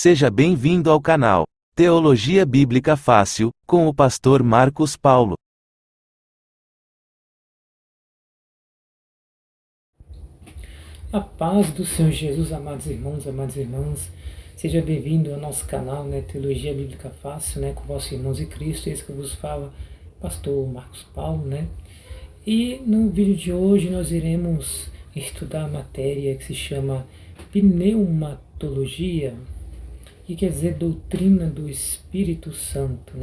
Seja bem-vindo ao canal Teologia Bíblica Fácil, com o pastor Marcos Paulo. A paz do Senhor Jesus, amados irmãos, amadas irmãs, seja bem-vindo ao nosso canal, Teologia Bíblica Fácil, com vossos irmãos em Cristo, esse que vos fala, pastor Marcos Paulo, E no vídeo de hoje nós iremos estudar a matéria que se chama Pneumatologia, que quer dizer doutrina do Espírito Santo,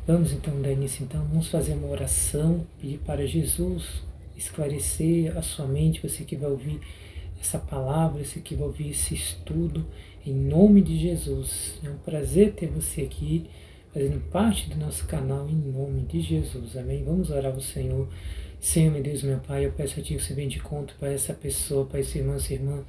Vamos então dar início, vamos fazer uma oração, pedir para Jesus esclarecer a sua mente, você que vai ouvir essa palavra, você que vai ouvir esse estudo, em nome de Jesus. É um prazer ter você aqui, fazendo parte do nosso canal, em nome de Jesus, amém? Vamos orar ao Senhor. Senhor, meu Deus, meu Pai, eu peço a Ti que você venha de conta para essa pessoa, para esse irmão, essa irmã,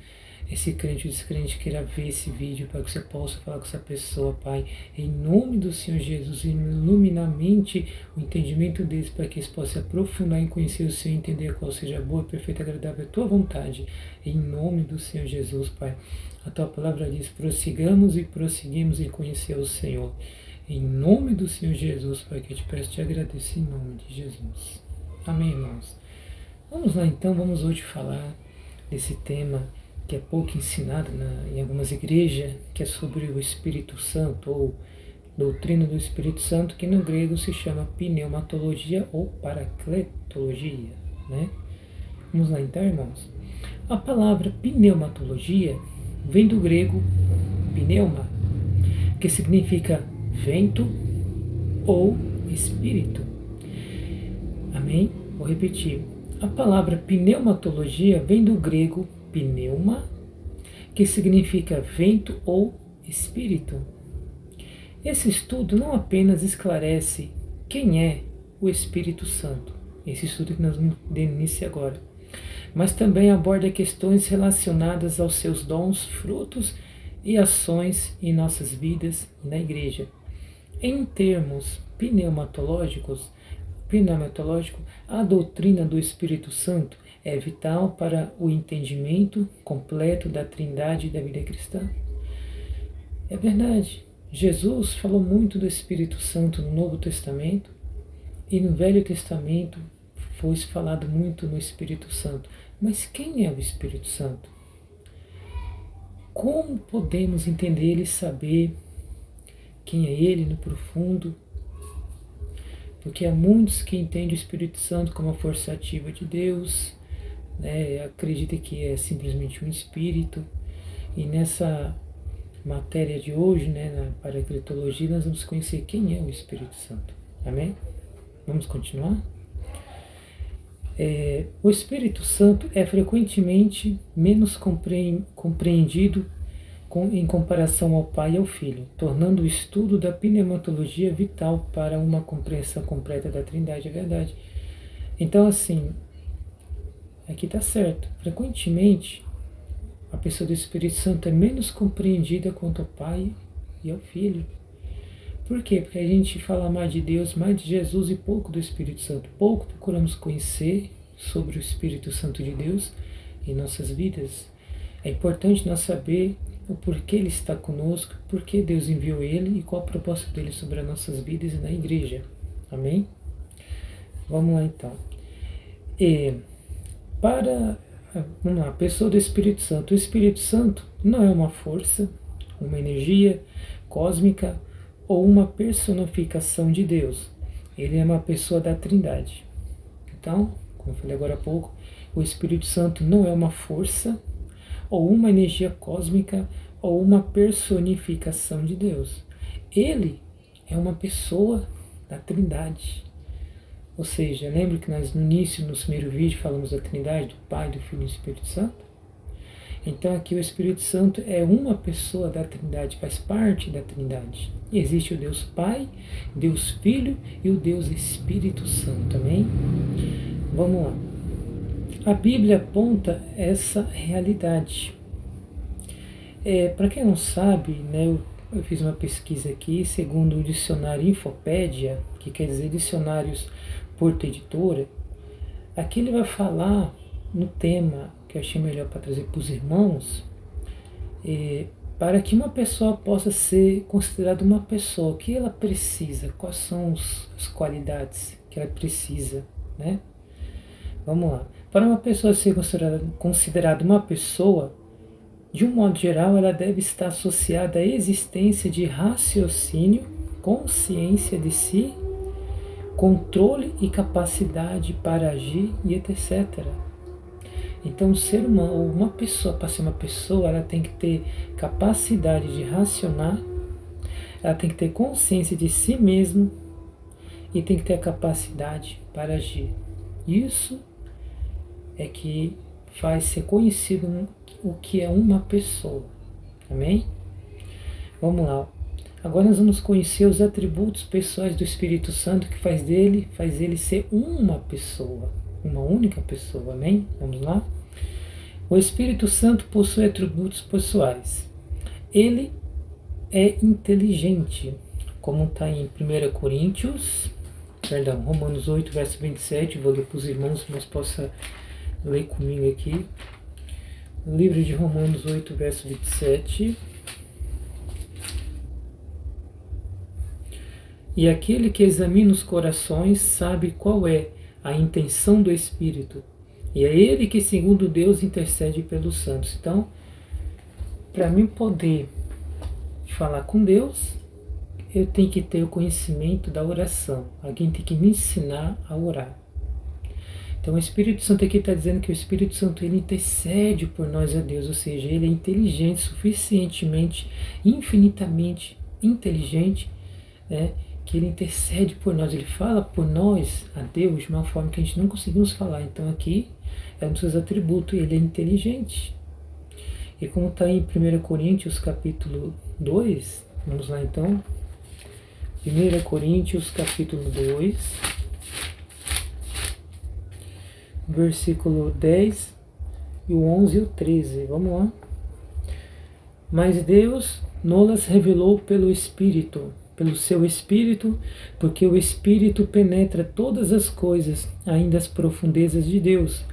esse crente ou descrente queira ver esse vídeo, para que você possa falar com essa pessoa, Pai, em nome do Senhor Jesus, ilumina a mente, o entendimento deles, para que eles possam aprofundar em conhecer o Senhor, entender qual seja a boa, perfeita, agradável a Tua vontade, em nome do Senhor Jesus, Pai. A Tua palavra diz, prossigamos e prosseguimos em conhecer o Senhor, em nome do Senhor Jesus, Pai, que eu te peço, te agradeço em nome de Jesus. Amém, irmãos? Vamos lá então, vamos hoje falar desse tema que é pouco ensinado em algumas igrejas, que é sobre o Espírito Santo, ou doutrina do Espírito Santo, que no grego se chama pneumatologia ou paracletologia, Vamos lá então, irmãos. A palavra pneumatologia vem do grego pneuma, que significa vento ou espírito. Amém? Vou repetir. A palavra pneumatologia vem do grego pneuma, que significa vento ou espírito. Esse estudo não apenas esclarece quem é o Espírito Santo, esse estudo que nós vamos dar início agora, mas também aborda questões relacionadas aos seus dons, frutos e ações em nossas vidas e na igreja. Em termos pneumatológico, a doutrina do Espírito Santo é vital para o entendimento completo da Trindade e da vida cristã. É verdade, Jesus falou muito do Espírito Santo no Novo Testamento e no Velho Testamento foi falado muito no Espírito Santo. Mas quem é o Espírito Santo? Como podemos entender ele e saber quem é ele no profundo? Porque há muitos que entendem o Espírito Santo como a força ativa de Deus, acreditam que é simplesmente um espírito. E nessa matéria de hoje, na paracletologia, nós vamos conhecer quem é o Espírito Santo. Amém? Vamos continuar? O Espírito Santo é frequentemente menos compreendido em comparação ao Pai e ao Filho, tornando o estudo da pneumatologia vital para uma compreensão completa da Trindade, é verdade. Então, assim, aqui está certo. Frequentemente, a pessoa do Espírito Santo é menos compreendida quanto ao Pai e ao Filho. Por quê? Porque a gente fala mais de Deus, mais de Jesus e pouco do Espírito Santo. Pouco procuramos conhecer sobre o Espírito Santo de Deus em nossas vidas. É importante nós saber o porquê Ele está conosco, porquê Deus enviou Ele e qual o propósito dele sobre as nossas vidas e na igreja. Amém? Vamos lá então. Vamos lá, a pessoa do Espírito Santo. O Espírito Santo não é uma força, uma energia cósmica ou uma personificação de Deus. Ele é uma pessoa da Trindade. Então, como eu falei agora há pouco, o Espírito Santo não é uma força ou uma energia cósmica ou uma personificação de Deus. Ele é uma pessoa da Trindade. Ou seja, lembra que nós no início, no primeiro vídeo, falamos da Trindade, do Pai, do Filho e do Espírito Santo? Então aqui o Espírito Santo é uma pessoa da Trindade, faz parte da Trindade. E existe o Deus Pai, Deus Filho e o Deus Espírito Santo, amém? Vamos lá. A Bíblia aponta essa realidade. Para quem não sabe, eu fiz uma pesquisa aqui, segundo o dicionário Infopédia, que quer dizer dicionários Porta Editora, aqui ele vai falar no tema que eu achei melhor para trazer para os irmãos, para que uma pessoa possa ser considerada uma pessoa, o que ela precisa, quais são as qualidades que ela precisa, né? Vamos lá. Para uma pessoa ser considerada uma pessoa, de um modo geral, ela deve estar associada à existência de raciocínio, consciência de si, controle e capacidade para agir e etc. Então, o ser humano, ou uma pessoa, para ser uma pessoa, ela tem que ter capacidade de racionar, ela tem que ter consciência de si mesmo e tem que ter a capacidade para agir. Isso é que faz ser conhecido o que é uma pessoa. Amém? Vamos lá. Agora nós vamos conhecer os atributos pessoais do Espírito Santo que faz ele ser uma pessoa, uma única pessoa. Amém? Vamos lá? O Espírito Santo possui atributos pessoais. Ele é inteligente, como está em Romanos 8, verso 27, vou ler para os irmãos, mas possa ler comigo aqui. No livro de Romanos 8, verso 27. E aquele que examina os corações sabe qual é a intenção do Espírito. E é ele que, segundo Deus, intercede pelos santos. Então, para mim poder falar com Deus, eu tenho que ter o conhecimento da oração. Alguém tem que me ensinar a orar. Então o Espírito Santo aqui está dizendo que o Espírito Santo ele intercede por nós a Deus, ou seja, ele é inteligente, suficientemente, infinitamente inteligente, né, que ele intercede por nós, ele fala por nós a Deus de uma forma que a gente não conseguimos falar. Então aqui é um dos seus atributos, ele é inteligente. E como está em 1 Coríntios capítulo 2, vamos lá então, 1 Coríntios capítulo 2, versículo 10, e o 11 e o 13, vamos lá. Mas Deus nos revelou pelo Espírito, pelo seu Espírito, porque o Espírito penetra todas as coisas, ainda as profundezas de Deus.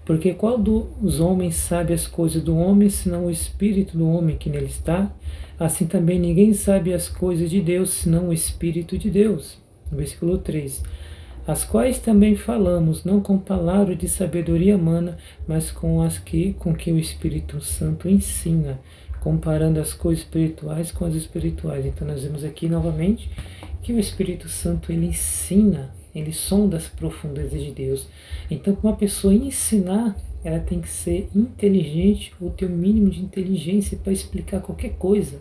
Porque qual dos homens sabe as coisas do homem, senão o Espírito do homem que nele está? Assim também ninguém sabe as coisas de Deus, senão o Espírito de Deus. Versículo 3. As quais também falamos, não com palavras de sabedoria humana, mas com que o Espírito Santo ensina, comparando as coisas espirituais com as espirituais. Então nós vemos aqui novamente que o Espírito Santo ele ensina, ele sonda as profundezas de Deus. Então, para uma pessoa ensinar, ela tem que ser inteligente ou ter o mínimo de inteligência para explicar qualquer coisa.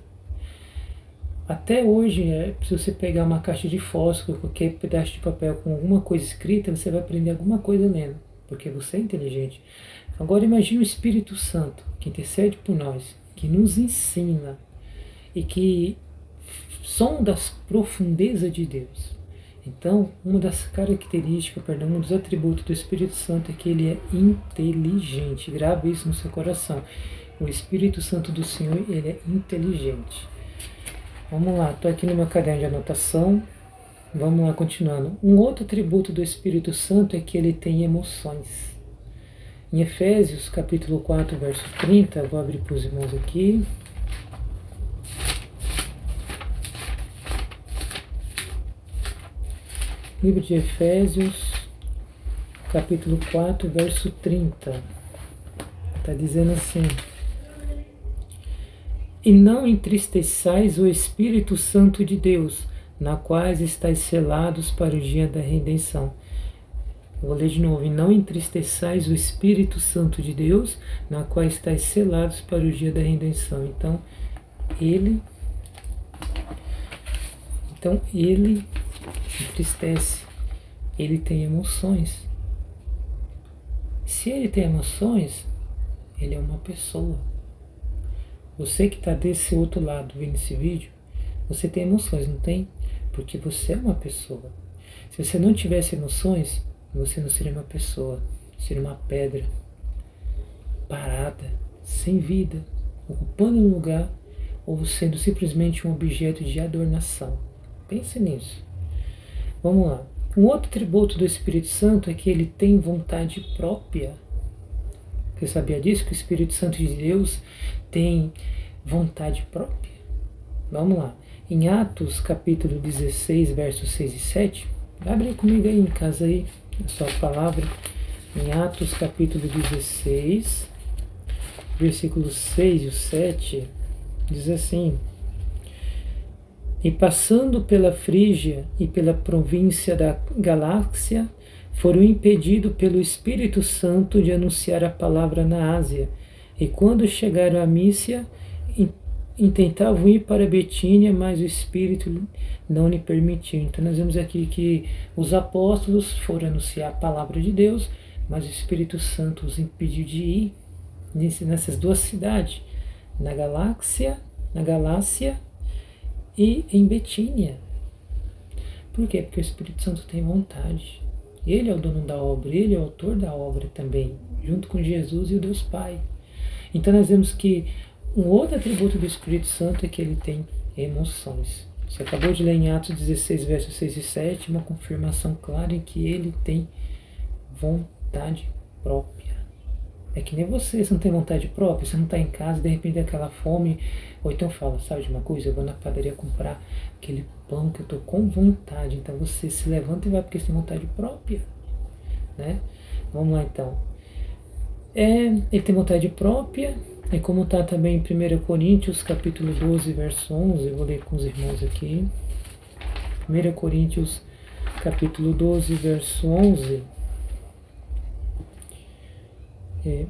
Até hoje, se você pegar uma caixa de fósforo, qualquer pedaço de papel com alguma coisa escrita, você vai aprender alguma coisa lendo, porque você é inteligente. Agora imagine o Espírito Santo, que intercede por nós, que nos ensina e que sonda as profundezas de Deus. Então, uma das características, um dos atributos do Espírito Santo é que ele é inteligente. Grave isso no seu coração. O Espírito Santo do Senhor, ele é inteligente. Vamos lá, estou aqui no meu caderno de anotação. Vamos lá, continuando. Um outro atributo do Espírito Santo é que ele tem emoções. Em Efésios, capítulo 4, verso 30, vou abrir para os irmãos aqui. Livro de Efésios, capítulo 4, verso 30. Está dizendo assim: E não entristeçais o Espírito Santo de Deus, na quais estáis selados para o dia da redenção. Vou ler de novo. E não entristeçais o Espírito Santo de Deus, na qual estáis selados para o dia da redenção. Então, ele entristece. Ele tem emoções. Se ele tem emoções, ele é uma pessoa. Você que está desse outro lado vendo esse vídeo, você tem emoções, não tem? Porque você é uma pessoa. Se você não tivesse emoções, você não seria uma pessoa, seria uma pedra parada, sem vida, ocupando um lugar ou sendo simplesmente um objeto de adornação. Pense nisso. Vamos lá. Um outro atributo do Espírito Santo é que ele tem vontade própria. Você sabia disso? Que o Espírito Santo de Deus tem vontade própria? Vamos lá. Em Atos capítulo 16, versos 6 e 7, abre comigo aí em casa aí, a sua palavra. Em Atos capítulo 16, versículos 6 e 7, diz assim: E passando pela Frígia e pela província da Galácia, foram impedidos pelo Espírito Santo de anunciar a palavra na Ásia. E quando chegaram a Mísia, intentavam ir para Betínia, mas o Espírito não lhe permitiu. Então nós vemos aqui que os apóstolos foram anunciar a palavra de Deus, mas o Espírito Santo os impediu de ir nessas duas cidades, na Galácia e em Betínia. Por quê? Porque o Espírito Santo tem vontade. Ele é o dono da obra, ele é o autor da obra também, junto com Jesus e o Deus Pai. Então nós vemos que um outro atributo do Espírito Santo é que ele tem emoções. Você acabou de ler em Atos 16, versos 6 e 7, uma confirmação clara em que ele tem vontade própria. É que nem você não tem vontade própria, você não está em casa, de repente aquela fome, ou então fala, sabe de uma coisa, eu vou na padaria comprar aquele pão que eu estou com vontade, então você se levanta e vai porque você tem vontade própria, né? Vamos lá então. Ele tem vontade própria, e como está também em 1 Coríntios, capítulo 12, verso 11, eu vou ler com os irmãos aqui. 1 Coríntios, capítulo 12, verso 11.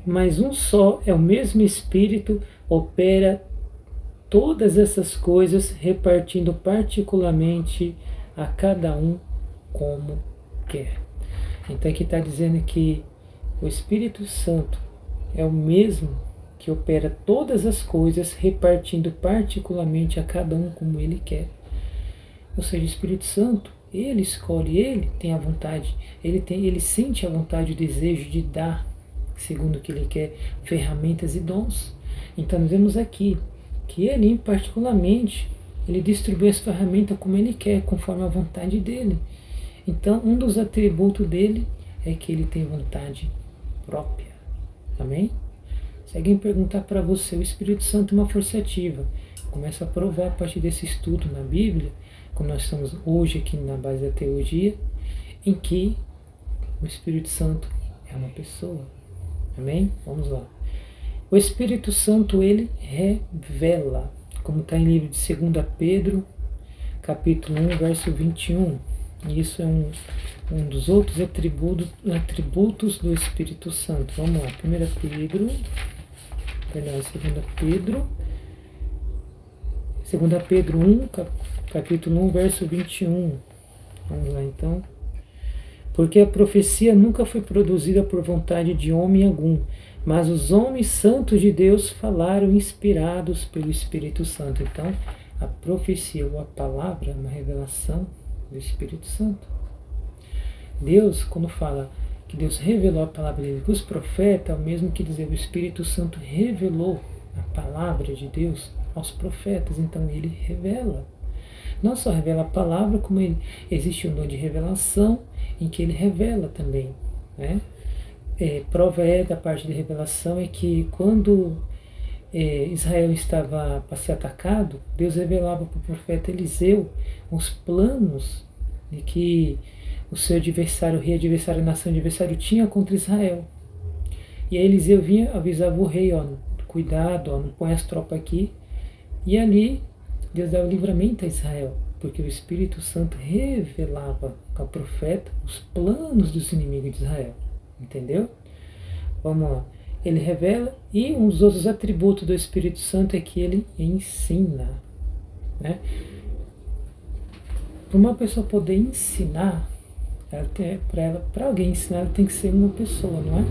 Mas um só é o mesmo Espírito, opera todas essas coisas, repartindo particularmente a cada um como quer. Então aqui está dizendo que o Espírito Santo é o mesmo que opera todas as coisas, repartindo particularmente a cada um como ele quer. Ou seja, o Espírito Santo, ele escolhe, ele tem a vontade, ele sente a vontade, o desejo de dar, segundo o que ele quer, ferramentas e dons. Então nós vemos aqui que ele, particularmente, ele distribui as ferramentas como ele quer, conforme a vontade dele. Então, um dos atributos dele é que ele tem vontade própria. Amém? Se alguém perguntar para você, o Espírito Santo é uma força ativa, começa a provar a partir desse estudo na Bíblia, como nós estamos hoje aqui na base da teologia, em que o Espírito Santo é uma pessoa. Amém? Vamos lá. O Espírito Santo, ele revela, como está em livro de 2 Pedro, capítulo 1, verso 21. E isso é um dos outros atributos do Espírito Santo. Vamos lá, 2 Pedro 1, capítulo 1, verso 21. Vamos lá então. Porque a profecia nunca foi produzida por vontade de homem algum, mas os homens santos de Deus falaram inspirados pelo Espírito Santo. Então, a profecia ou a palavra é uma revelação do Espírito Santo. Deus, quando fala que Deus revelou a palavra dele para os profetas, é o mesmo que dizer o Espírito Santo revelou a palavra de Deus aos profetas. Então, ele revela. Não só revela a palavra, como existe um dom de revelação, em que ele revela também, né? Prova da parte de revelação é que quando Israel estava para ser atacado, Deus revelava para o profeta Eliseu os planos de que o seu adversário, o rei adversário, a nação adversário tinha contra Israel. E aí Eliseu vinha, avisava o rei, cuidado, não põe as tropas aqui. E ali Deus dava livramento a Israel, porque o Espírito Santo revelava ao profeta os planos dos inimigos de Israel. Entendeu? Vamos lá. Ele revela, e um dos outros atributos do Espírito Santo é que ele ensina. Né? Para uma pessoa poder ensinar, para alguém ensinar, ela tem que ser uma pessoa, não é?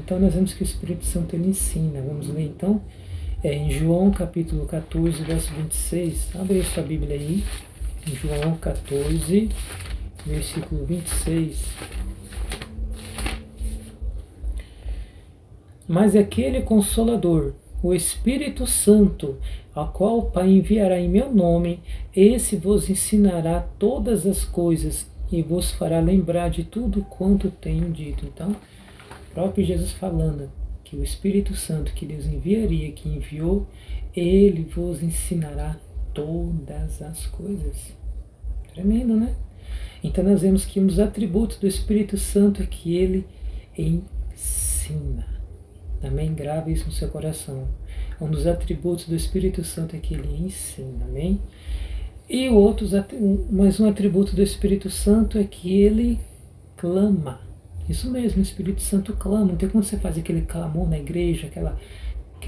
Então nós vemos que o Espírito Santo ele ensina. Vamos ler então? Em João capítulo 14, verso 26. Abre a sua Bíblia aí. Em João 14, versículo 26. Mas aquele Consolador, o Espírito Santo, ao qual o Pai enviará em meu nome, esse vos ensinará todas as coisas e vos fará lembrar de tudo quanto tenho dito. Então, o próprio Jesus falando que o Espírito Santo que Deus enviaria, que enviou, ele vos ensinará todas as coisas. Tremendo, né? Então nós vemos que um dos atributos do Espírito Santo é que ele ensina. Amém? Grave isso no seu coração. Um dos atributos do Espírito Santo é que ele ensina. Amém? E mais um atributo do Espírito Santo é que ele clama. Isso mesmo, o Espírito Santo clama. Então quando você faz aquele clamor na igreja, aquele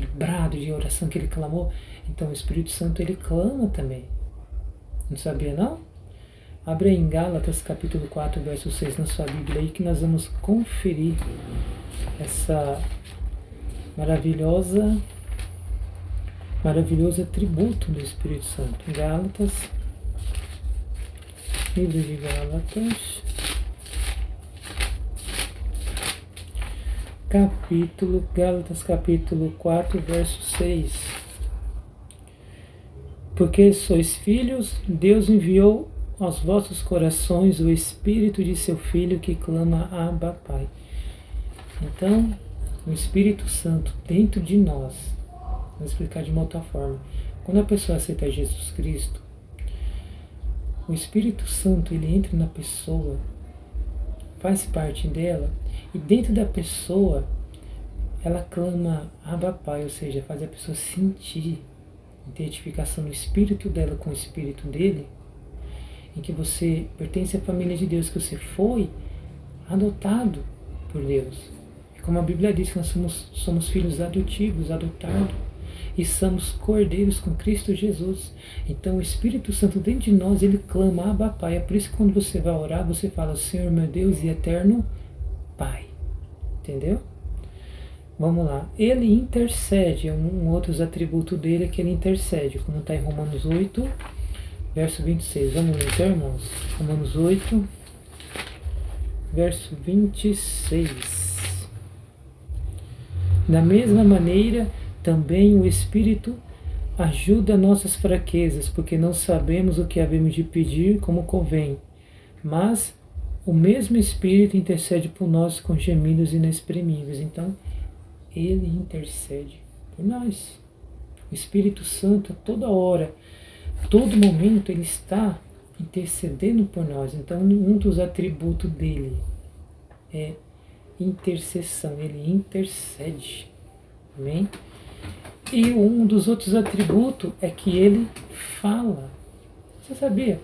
brado de oração, aquele clamor, então o Espírito Santo ele clama também. Não sabia não? Abre aí em Gálatas capítulo 4, verso 6 na sua Bíblia aí que nós vamos conferir essa maravilhoso atributo do Espírito Santo. Gálatas, livro de Gálatas, Gálatas capítulo 4, verso 6. Porque sois filhos, Deus enviou aos vossos corações o Espírito de seu Filho que clama Abba, Pai. Então, o Espírito Santo dentro de nós, vou explicar de uma outra forma. Quando a pessoa aceita Jesus Cristo, o Espírito Santo ele entra na pessoa, faz parte dela, e dentro da pessoa ela clama Abba, Pai, ou seja, faz a pessoa sentir identificação no espírito dela com o espírito dele, em que você pertence à família de Deus, que você foi adotado por Deus. É como a Bíblia diz que nós somos filhos adotivos, adotados, e somos cordeiros com Cristo Jesus. Então o Espírito Santo dentro de nós, ele clama Abba, Pai. É por isso que quando você vai orar, você fala, Senhor meu Deus e eterno Pai. Entendeu? Vamos lá. Ele intercede, um outro atributo dele é que ele intercede, como está em Romanos 8, verso 26. Vamos ler então, irmãos? Romanos 8, verso 26. Da mesma maneira, também o Espírito ajuda nossas fraquezas, porque não sabemos o que havemos de pedir como convém. Mas o mesmo Espírito intercede por nós com gemidos inexprimíveis. Então, ele intercede por nós. O Espírito Santo, a toda hora, a todo momento, ele está intercedendo por nós. Então, um dos atributos dele é intercessão. Ele intercede. Amém? E um dos outros atributos é que ele fala. Você sabia?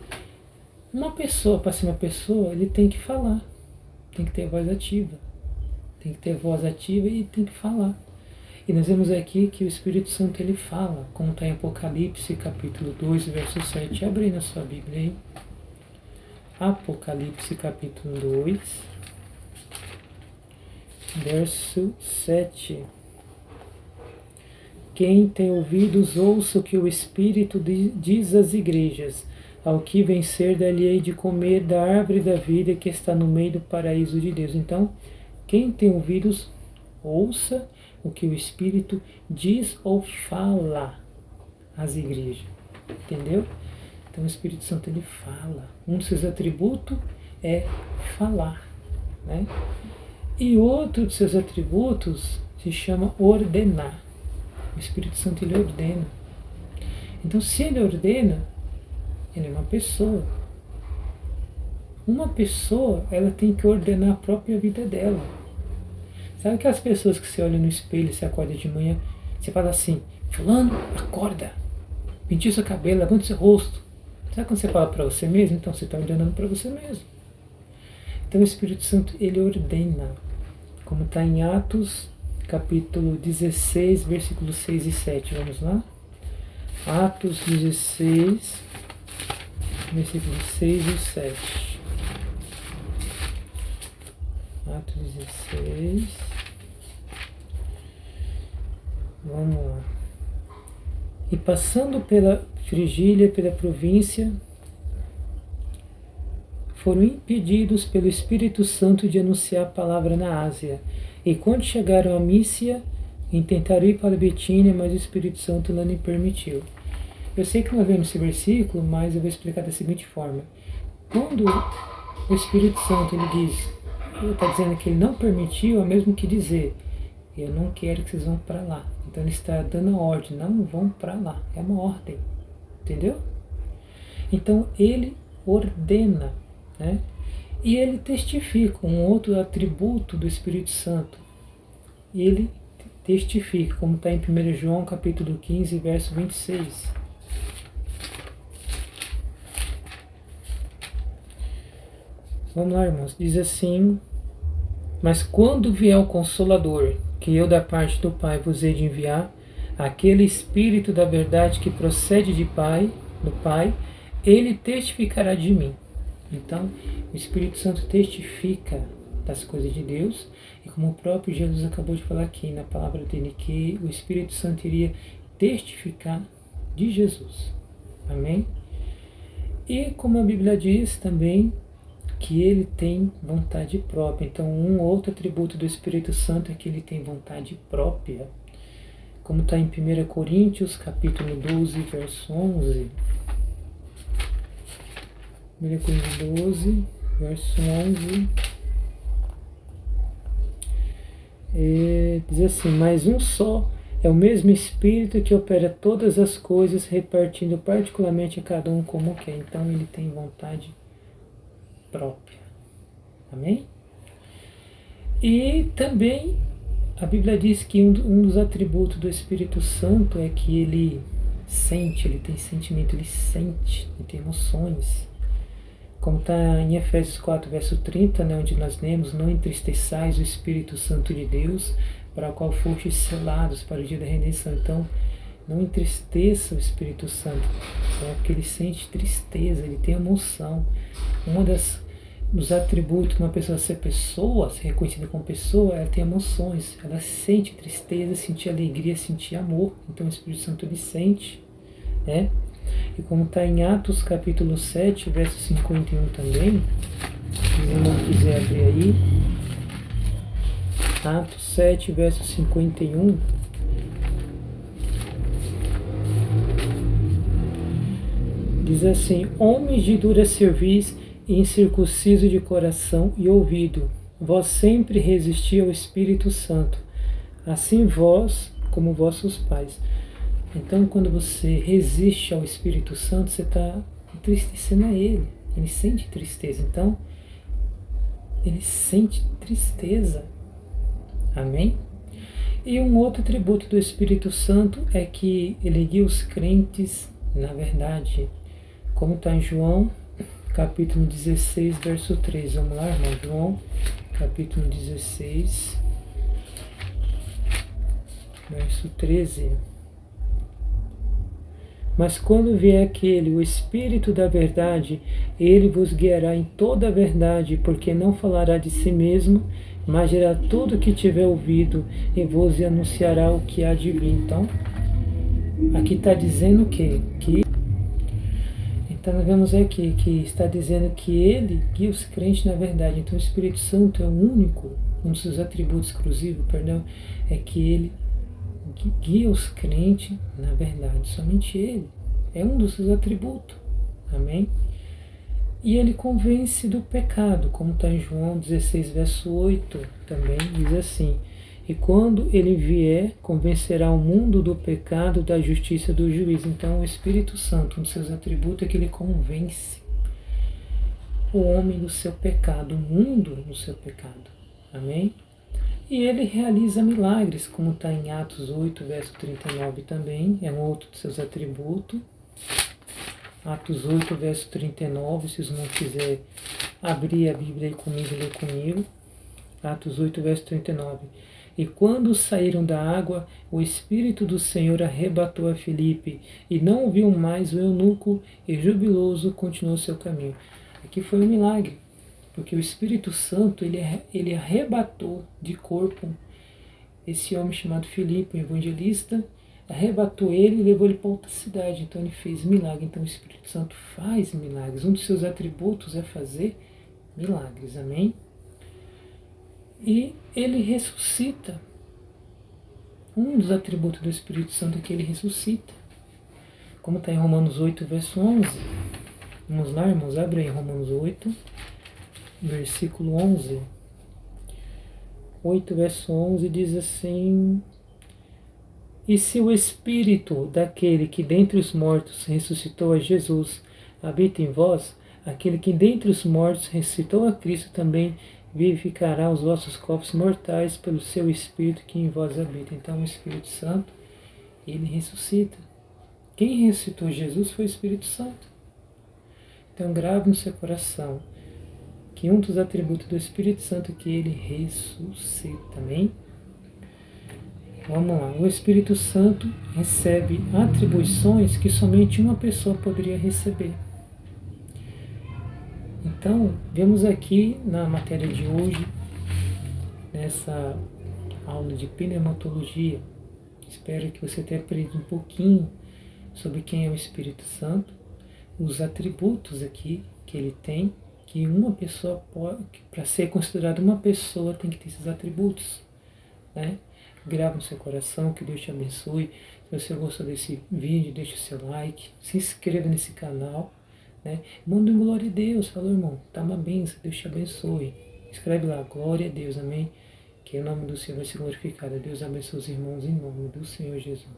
Uma pessoa, para ser uma pessoa, ele tem que falar. Tem que ter voz ativa. Tem que ter voz ativa e tem que falar. E nós vemos aqui que o Espírito Santo ele fala, como está em Apocalipse capítulo 2, verso 7. Abre aí na sua Bíblia aí. Apocalipse capítulo 2, verso 7. Quem tem ouvidos, ouça o que o Espírito diz às igrejas. Ao que vencer, dar-lhe-ei de comer da árvore da vida que está no meio do paraíso de Deus. Então, quem tem ouvidos, ouça o que o Espírito diz ou fala às igrejas. Entendeu? Então, o Espírito Santo, ele fala. Um dos seus atributos é falar. Né? E outro dos seus atributos se chama ordenar. O Espírito Santo, ele ordena. Então, se ele ordena, ele é uma pessoa. Uma pessoa, ela tem que ordenar a própria vida dela. Sabe aquelas pessoas que você olha no espelho, você acorda de manhã, você fala assim, fulano, acorda, penteia seu cabelo, levanta seu rosto. Sabe quando você fala para você mesmo? Então você está ordenando para você mesmo. Então o Espírito Santo, ele ordena. Como está em Atos, capítulo 16, versículos 6 e 7. Vamos lá? Atos 16, versículos 6 e 7. Atos 16. Vamos lá. E passando pela Frigília, pela província, foram impedidos pelo Espírito Santo de anunciar a palavra na Ásia. E quando chegaram a Mísia, intentaram ir para Betínia, mas o Espírito Santo não lhe permitiu. Eu sei que nós vemos esse versículo, mas eu vou explicar da seguinte forma. Quando o Espírito Santo ele está dizendo que ele não permitiu, é o mesmo que dizer Eu não quero que vocês vão para lá. Então ele está dando a ordem, não vão para lá. É uma ordem, entendeu? Então ele ordena, né? E ele testifica, um outro atributo do Espírito Santo. Ele testifica, como está em 1 João capítulo 15, verso 26. Vamos lá, irmãos. Diz assim: mas quando vier o Consolador, que eu da parte do Pai vos hei de enviar, aquele Espírito da verdade que procede do Pai, ele testificará de mim. Então, o Espírito Santo testifica das coisas de Deus, e como o próprio Jesus acabou de falar aqui na palavra dele, que o Espírito Santo iria testificar de Jesus. Amém? E como a Bíblia diz também, que ele tem vontade própria. Então, um outro atributo do Espírito Santo é que ele tem vontade própria. Como está em 1 Coríntios, capítulo 12, verso 11. 1 Coríntios 12, verso 11. Diz assim: mas um só é o mesmo Espírito que opera todas as coisas, repartindo particularmente a cada um como quer. Então, ele tem vontade própria. Amém? E também a Bíblia diz que um dos atributos do Espírito Santo é que ele sente, ele tem sentimento, ele sente, ele tem emoções. Como está em Efésios 4, verso 30, né, onde nós lemos: não entristeçais o Espírito Santo de Deus, para o qual fostes selados para o dia da redenção. Então, não entristeça o Espírito Santo, porque ele sente tristeza, ele tem emoção. Dos atributos de uma pessoa ser reconhecida como pessoa, ela tem emoções, ela sente tristeza, sente alegria, sente amor. Então o Espírito Santo ele sente, né? E como está em Atos capítulo 7, verso 51 também, se o irmão quiser abrir aí, Atos 7, verso 51, diz assim: homens de dura cerviz, incircunciso de coração e ouvido, vós sempre resisti ao Espírito Santo, assim vós como vossos pais. Então, quando você resiste ao Espírito Santo, você está entristecendo a ele. Ele sente tristeza. Então, ele sente tristeza. Amém? E um outro atributo do Espírito Santo é que ele guia os crentes na verdade. Como está em João capítulo 16, verso 3. Vamos lá, irmão. João, capítulo 16, verso 13. Mas quando vier aquele, o Espírito da verdade, ele vos guiará em toda a verdade, porque não falará de si mesmo, mas dirá tudo o que tiver ouvido e vos anunciará o que há de vir. Então, aqui está dizendo o quê? Então, nós vemos aqui que está dizendo que ele guia os crentes na verdade. Então, o Espírito Santo é o único, um dos seus atributos exclusivos, é que ele guia os crentes na verdade. Somente ele. É um dos seus atributos. Amém? E ele convence do pecado, como está em João 16, verso 8, também diz assim: e quando ele vier, convencerá o mundo do pecado, da justiça e do juízo. Então, o Espírito Santo, um dos seus atributos é que ele convence o homem do seu pecado, o mundo do seu pecado. Amém? E ele realiza milagres, como está em Atos 8, verso 39 também, é um outro dos seus atributos. Atos 8, verso 39, se os irmãos quiserem abrir a Bíblia aí comigo, ler comigo. Atos 8, verso 39. E quando saíram da água, o Espírito do Senhor arrebatou a Filipe, e não viu mais o eunuco, e jubiloso continuou seu caminho. Aqui foi um milagre, porque o Espírito Santo, ele arrebatou de corpo esse homem chamado Filipe, um evangelista, arrebatou ele e levou ele para outra cidade. Então ele fez milagre. Então o Espírito Santo faz milagres. Um dos seus atributos é fazer milagres. Amém? E ele ressuscita. Um dos atributos do Espírito Santo é que ele ressuscita. Como está em Romanos 8, verso 11. Vamos lá, irmãos, abre aí Romanos 8, versículo 11. 8, verso 11, diz assim: E se o Espírito daquele que dentre os mortos ressuscitou a Jesus habita em vós, aquele que dentre os mortos ressuscitou a Cristo também vivificará os vossos corpos mortais pelo seu Espírito que em vós habita. Então o Espírito Santo, ele ressuscita. Quem ressuscitou Jesus foi o Espírito Santo. Então grave no seu coração que um dos atributos do Espírito Santo é que ele ressuscita. Amém? Vamos lá. O Espírito Santo recebe atribuições que somente uma pessoa poderia receber. Então, vemos aqui na matéria de hoje, nessa aula de pneumatologia, espero que você tenha aprendido um pouquinho sobre quem é o Espírito Santo, os atributos aqui que ele tem, que uma pessoa pode, para ser considerada uma pessoa, tem que ter esses atributos, né? Grava no seu coração, que Deus te abençoe. Se você gostou desse vídeo, deixe o seu like, se inscreva nesse canal, né? Manda um glória a Deus, falou irmão, tá uma benção, Deus te abençoe. Escreve lá, glória a Deus, amém? Que o nome do Senhor vai ser glorificado. Deus abençoe os irmãos em nome do Senhor Jesus.